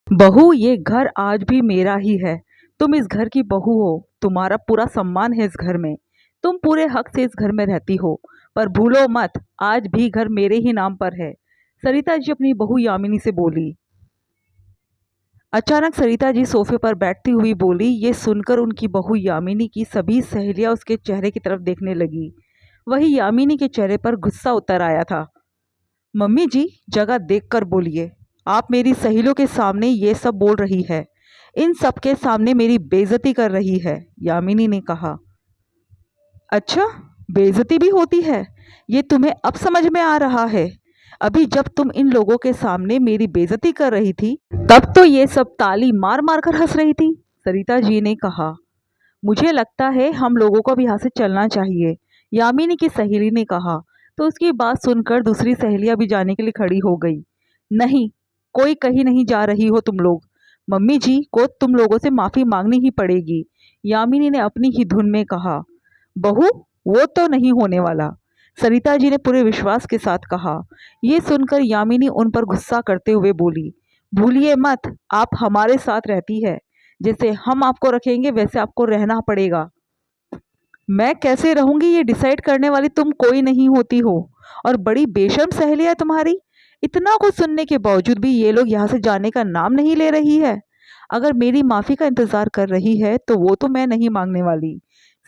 बहू, ये घर आज भी मेरा ही है। तुम इस घर की बहू हो। तुम्हारा पूरा सम्मान है इस घर में। तुम पूरे हक से इस घर में रहती हो। पर भूलो मत, आज भी घर मेरे ही नाम पर है। सरिता जी अपनी बहू यामिनी से बोली। अचानक सरिता जी सोफे पर बैठती हुई बोली। ये सुनकर उनकी बहू यामिनी की सभी सहेलियां उसके चेहरे की तरफ देखने लगी। वही यामिनी के चेहरे पर गुस्सा उतर आया था। मम्मी जी, जगह देखकर बोलिए। आप मेरी सहेलियों के सामने ये सब बोल रही है। इन सब के सामने मेरी बेइज्जती कर रही है, यामिनी ने कहा। अच्छा, बेइज्जती भी होती है? ये तुम्हें अब समझ में आ रहा है? अभी जब तुम इन लोगों के सामने मेरी बेइज्जती कर रही थी, तब तो ये सब ताली मार मार कर हंस रही थी, सरिता जी ने कहा। मुझे लगता है हम लोगों को अब यहाँ से चलना चाहिए, यामिनी की सहेली ने कहा। तो उसकी बात सुनकर दूसरी सहेलियां भी जाने के लिए खड़ी हो गई। नहीं, कोई कहीं नहीं जा रही हो तुम लोग। मम्मी जी को तुम लोगों से माफी मांगनी ही पड़ेगी, यामिनी ने अपनी ही धुन में कहा। बहू, वो तो नहीं होने वाला, सरिता जी ने पूरे विश्वास के साथ कहा। ये सुनकर यामिनी उन पर गुस्सा करते हुए बोली। भूलिए मत, आप हमारे साथ रहती है। जैसे हम आपको रखेंगे वैसे आपको रहना पड़ेगा। मैं कैसे रहूंगी ये डिसाइड करने वाली तुम कोई नहीं होती हो। और बड़ी बेशर्म सहेली है तुम्हारी। इतना कुछ सुनने के बावजूद भी ये लोग यहाँ से जाने का नाम नहीं ले रही है। अगर मेरी माफी का इंतजार कर रही है तो वो तो मैं नहीं मांगने वाली,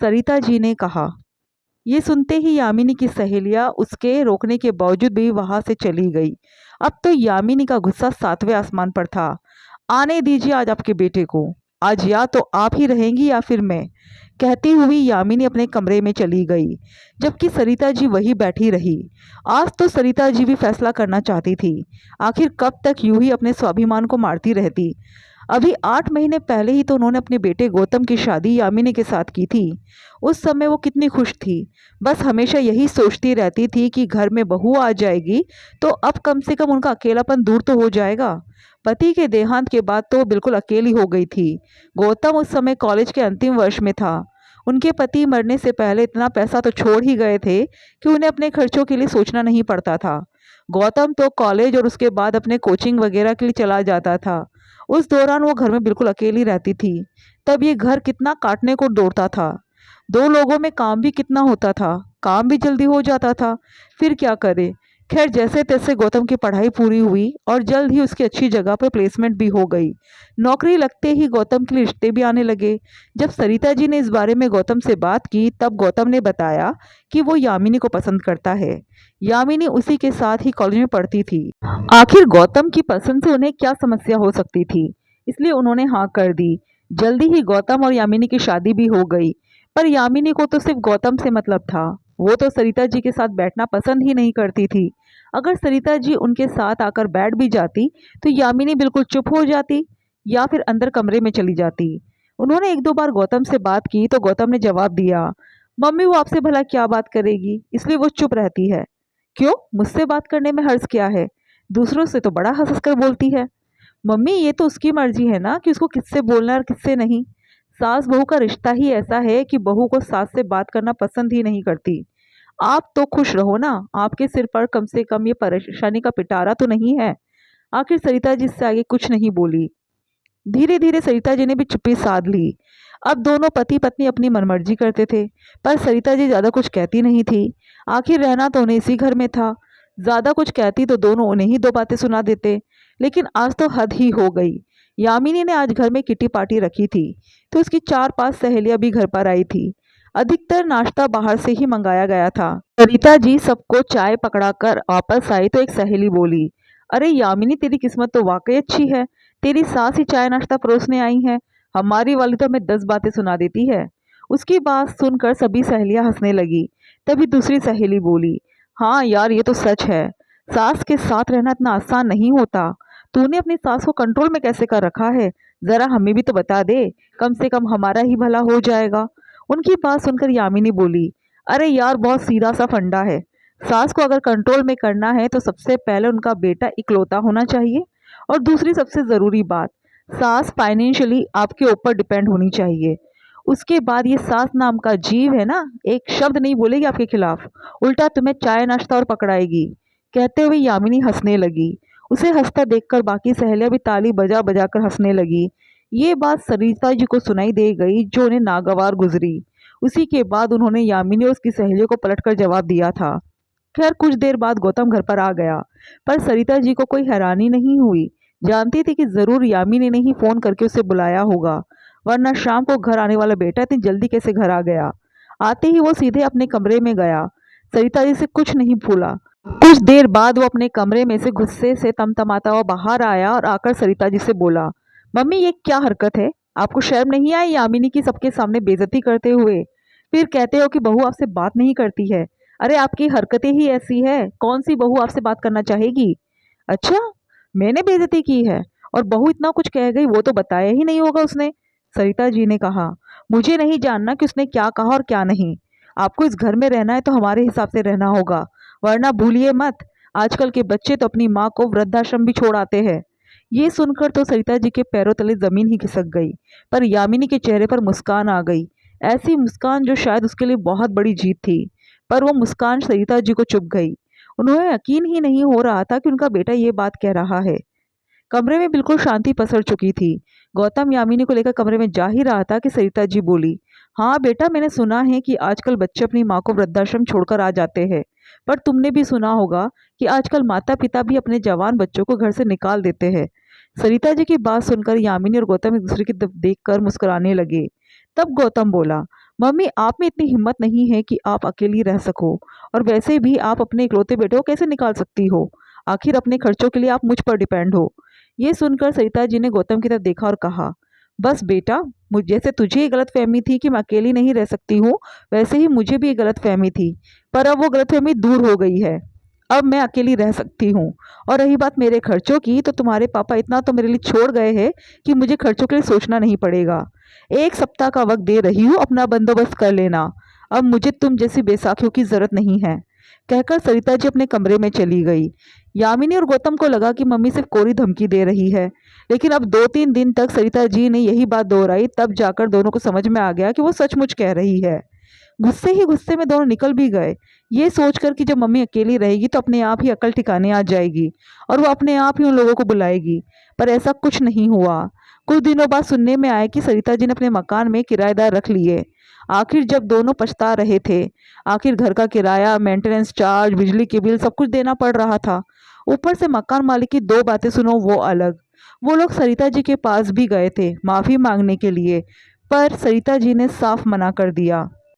सरिता जी ने कहा। ये सुनते ही यामिनी की सहेलियां उसके रोकने के बावजूद भी वहां से चली गई। अब तो यामिनी का गुस्सा सातवें आसमान पर था। आने दीजिए आज आपके बेटे को। आज या तो आप ही रहेंगी या फिर मैं, कहती हुई यामिनी अपने कमरे में चली गई, जबकि सरिता जी वही बैठी रही। आज तो सरिता जी भी फैसला करना चाहती थी। आखिर कब तक यूं ही अपने स्वाभिमान को मारती रहती। अभी 8 महीने पहले ही तो उन्होंने अपने बेटे गौतम की शादी यामिनी के साथ की थी। उस समय वो कितनी खुश थी। बस हमेशा यही सोचती रहती थी कि घर में बहू आ जाएगी तो अब कम से कम उनका अकेलापन दूर तो हो जाएगा। पति के देहांत के बाद तो वो बिल्कुल अकेली हो गई थी। गौतम उस समय कॉलेज के अंतिम वर्ष में था। उनके पति मरने से पहले इतना पैसा तो छोड़ ही गए थे कि उन्हें अपने खर्चों के लिए सोचना नहीं पड़ता था। गौतम तो कॉलेज और उसके बाद अपने कोचिंग वगैरह के लिए चला जाता था। उस दौरान वो घर में बिल्कुल अकेली रहती थी। तब ये घर कितना काटने को दौड़ता था। दो लोगों में काम भी कितना होता था, काम भी जल्दी हो जाता था। फिर क्या करे। खैर, जैसे तैसे गौतम की पढ़ाई पूरी हुई और जल्द ही उसकी अच्छी जगह पर प्लेसमेंट भी हो गई। नौकरी लगते ही गौतम के लिए रिश्ते भी आने लगे। जब सरिता जी ने इस बारे में गौतम से बात की तब गौतम ने बताया कि वो यामिनी को पसंद करता है। यामिनी उसी के साथ ही कॉलेज में पढ़ती थी। आखिर गौतम की पसंद से उन्हें क्या समस्या हो सकती थी। इसलिए उन्होंने हाँ कर दी। जल्दी ही गौतम और यामिनी की शादी भी हो गई। पर यामिनी को तो सिर्फ गौतम से मतलब था। वो तो सरिता जी के साथ बैठना पसंद ही नहीं करती थी। अगर सरिता जी उनके साथ आकर बैठ भी जाती तो यामिनी बिल्कुल चुप हो जाती या फिर अंदर कमरे में चली जाती। उन्होंने एक दो बार गौतम से बात की तो गौतम ने जवाब दिया, मम्मी वो आपसे भला क्या बात करेगी, इसलिए वो चुप रहती है। क्यों, मुझसे बात करने में हर्ज क्या है? दूसरों से तो बड़ा हंस हंस कर बोलती है। मम्मी, ये तो उसकी मर्जी है ना कि उसको किससे बोलना है और किससे नहीं। सास बहू का रिश्ता ही ऐसा है कि बहू को सास से बात करना पसंद ही नहीं करती। आप तो खुश रहो ना, आपके सिर पर कम से कम ये परेशानी का पिटारा तो नहीं है। आखिर सरिता जी इससे आगे कुछ नहीं बोली। धीरे धीरे सरिता जी ने भी चुप्पी साध ली। अब दोनों पति पत्नी अपनी मनमर्जी करते थे, पर सरिता जी ज्यादा कुछ कहती नहीं थी। आखिर रहना तो उन्हें इसी घर में था। ज्यादा कुछ कहती तो दोनों उन्हें ही दो बातें सुना देते। लेकिन आज तो हद ही हो गई। यामिनी ने आज घर में किटी पार्टी रखी थी तो उसकी 4-5 सहेलियां भी घर पर आई थी। अधिकतर नाश्ता बाहर से ही मंगाया गया था। सरिता जी सबको चाय पकड़ाकर वापस आई तो एक सहेली बोली, अरे यामिनी, तेरी किस्मत तो वाकई अच्छी है। तेरी सास ही चाय नाश्ता परोसने आई है। हमारी वाली तो हमें 10 बातें सुना देती है। उसकी बात सुनकर सभी सहेलियां हंसने लगी। तभी दूसरी सहेली बोली, हाँ यार, ये तो सच है। सास के साथ रहना इतना आसान नहीं होता। तूने अपनी सास को कंट्रोल में कैसे कर रखा है? जरा हमें भी तो बता दे, कम से कम हमारा ही भला हो जाएगा। उनकी बात सुनकर यामिनी बोली, अरे यार, बहुत सीधा सा फंडा है। सास को अगर कंट्रोल में करना है तो सबसे पहले उनका बेटा इकलौता होना चाहिए। और दूसरी सबसे ज़रूरी बात, सास फाइनेंशियली आपके ऊपर डिपेंड होनी चाहिए। उसके बाद ये सास नाम का जीव है ना, एक शब्द नहीं बोलेगी आपके खिलाफ। उल्टा तुम्हें चाय नाश्ता और पकड़ाएगी। कहते हुए यामिनी हंसने लगी। उसे हंसता देखकर बाकी सहेलियां भी ताली बजा बजा कर हंसने लगी। ये बात सरिता जी को सुनाई दे गई, जो उन्हें नागवार गुजरी। उसी के बाद उन्होंने यामिनी और उसकी सहेलियों को पलटकर जवाब दिया था। खैर कुछ देर बाद गौतम घर पर आ गया, पर सरिता जी को कोई हैरानी नहीं हुई। जानती थी कि जरूर यामिनी ने ही फोन करके उसे बुलाया होगा, वरना शाम को घर आने वाला बेटा इतनी जल्दी कैसे घर आ गया। आते ही वो सीधे अपने कमरे में गया, सरिता जी से कुछ नहीं भूला। कुछ देर बाद वो अपने कमरे में से गुस्से से तमतमाता हुआ बाहर आया और आकर सरिता जी से बोला, मम्मी ये क्या हरकत है? आपको शर्म नहीं आई यामिनी की सबके सामने बेइज्जती करते हुए? फिर कहते हो कि बहू आपसे बात नहीं करती है। अरे आपकी हरकतें ही ऐसी है, कौन सी बहू आपसे बात करना चाहेगी? अच्छा, मैंने बेइज्जती की है? और बहू इतना कुछ कह गई वो तो बताया ही नहीं होगा उसने। सरिता जी ने कहा, मुझे नहीं जानना कि उसने क्या कहा और क्या नहीं। आपको इस घर में रहना है तो हमारे हिसाब से रहना होगा, वरना भूलिए मत, आजकल के बच्चे तो अपनी माँ को वृद्धाश्रम भी छोड़ आते हैं। ये सुनकर तो सरिता जी के पैरों तले जमीन ही खिसक गई, पर यामिनी के चेहरे पर मुस्कान आ गई। ऐसी मुस्कान जो शायद उसके लिए बहुत बड़ी जीत थी। पर वो मुस्कान सरिता जी को चुभ गई। उन्हें यकीन ही नहीं हो रहा था कि उनका बेटा ये बात कह रहा है। कमरे में बिल्कुल शांति पसर चुकी थी। गौतम यामिनी को लेकर कमरे में जा ही रहा था कि सरिता जी बोली, हाँ बेटा, मैंने सुना है कि आजकल बच्चे अपनी माँ को वृद्धाश्रम छोड़कर आ जाते हैं। पर तुमने भी सुना होगा कि आजकल माता पिता भी अपने जवान बच्चों को घर से निकाल देते हैं। सरिता जी की बात सुनकर यामिनी और गौतम एक दूसरे की तरफ देखकर मुस्कुराने लगे। तब गौतम बोला, मम्मी आप में इतनी हिम्मत नहीं है कि आप अकेली रह सको, और वैसे भी आप अपने इकलौते बेटे को कैसे निकाल सकती हो? आखिर अपने खर्चों के लिए आप मुझ पर डिपेंड हो। ये सुनकर सरिता जी ने गौतम की तरफ देखा और कहा, बस बेटा, मुझ जैसे तुझे ये गलत फहमी थी कि मैं अकेली नहीं रह सकती हूँ, वैसे ही मुझे भी ये गलत फहमी थी। पर अब वो गलत फहमी दूर हो गई है। अब मैं अकेली रह सकती हूँ। और रही बात मेरे खर्चों की, तो तुम्हारे पापा इतना तो मेरे लिए छोड़ गए हैं कि मुझे खर्चों के लिए सोचना नहीं पड़ेगा। 1 सप्ताह का वक्त दे रही हूँ, अपना बंदोबस्त कर लेना। अब मुझे तुम जैसी बेसाखियों की जरूरत नहीं है। कहकर सरिता जी अपने कमरे में चली गई। यामिनी और गौतम को लगा कि मम्मी सिर्फ कोरी धमकी दे रही है, लेकिन अब 2-3 दिन तक सरिता जी ने यही बात दोहराई, तब जाकर दोनों को समझ में आ गया कि वो सचमुच कह रही है। गुस्से ही गुस्से में दोनों निकल भी गए, ये सोचकर कि जब मम्मी अकेली रहेगी तो अपने आप ही अकल ठिकाने आ जाएगी और वो अपने आप ही उन लोगों को बुलाएगी। पर ऐसा कुछ नहीं हुआ। कुछ दिनों बाद सुनने में आया कि सरिता जी ने अपने मकान में किराएदार रख लिए। आखिर जब दोनों पछता रहे थे, आखिर घर का किराया, मेंटेनेंस चार्ज, बिजली के बिल सब कुछ देना पड़ रहा था। ऊपर से मकान मालिक की 2 बातें सुनो वो अलग। वो लोग सरिता जी के पास भी गए थे माफी मांगने के लिए, पर सरिता जी ने साफ मना कर दिया।